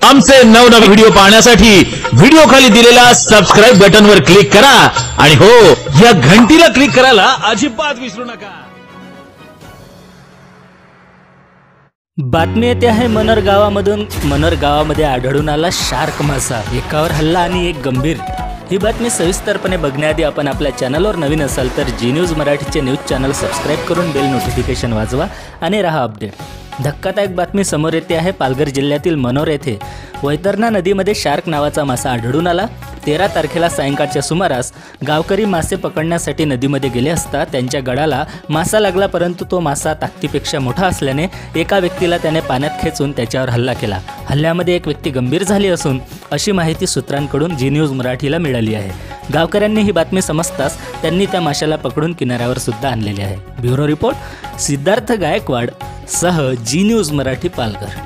आमचे नवनवीन व्हिडिओ पाहण्यासाठी व्हिडिओ खाली दिलेल्या सबस्क्राइब बटनवर क्लिक करा आणि हो, या घंटीला क्लिक करायला अजिबात विसरू नका। बातमी येते आहे मनोर गावामधून। मनोर गावामध्ये आढळून आला शार्क मासा, एकावर हल्ला आणि एक गंभीर। ही बातमी सविस्तरपणे बघण्याआधी आपण आपल्या चॅनलवर नवीन असाल तर जी न्यूज मराठीचे न्यूज चॅनल सबस्क्राइब करून बेल नोटिफिकेशन वाजवा आणि रहा अपडेट। धक्कादायक बातमी समोर येते आहे। पालघर जिल्ह्यातील मनोर येथे वैतरणा नदीमध्ये शार्क नावाचा मासा आढळून आला। 13 तारखेला सायंकाळच्या सुमारास गावकरी मासे पकडण्यासाठी नदीमध्ये गेले असता त्यांच्या गळाला मासा लागला, परंतु तो मासा ताकदीपेक्षा मोठा असल्याने एका व्यक्तीला त्याने पाण्यात खेचून त्याच्यावर हल्ला केला। हल्ल्यामध्ये एक व्यक्ती गंभीर झाली असून अशी माहिती सूत्रांकडून जी न्यूज मराठीला मिळाली आहे। गावकऱ्यांनी ही बातमी समजताच त्यांनी त्या माशाला पकडून किनाऱ्यावर सुद्धा आणलेले आहे। ब्युरो रिपोर्ट सिद्धार्थ गायकवाड सह जी न्यूज मराठी पालघर।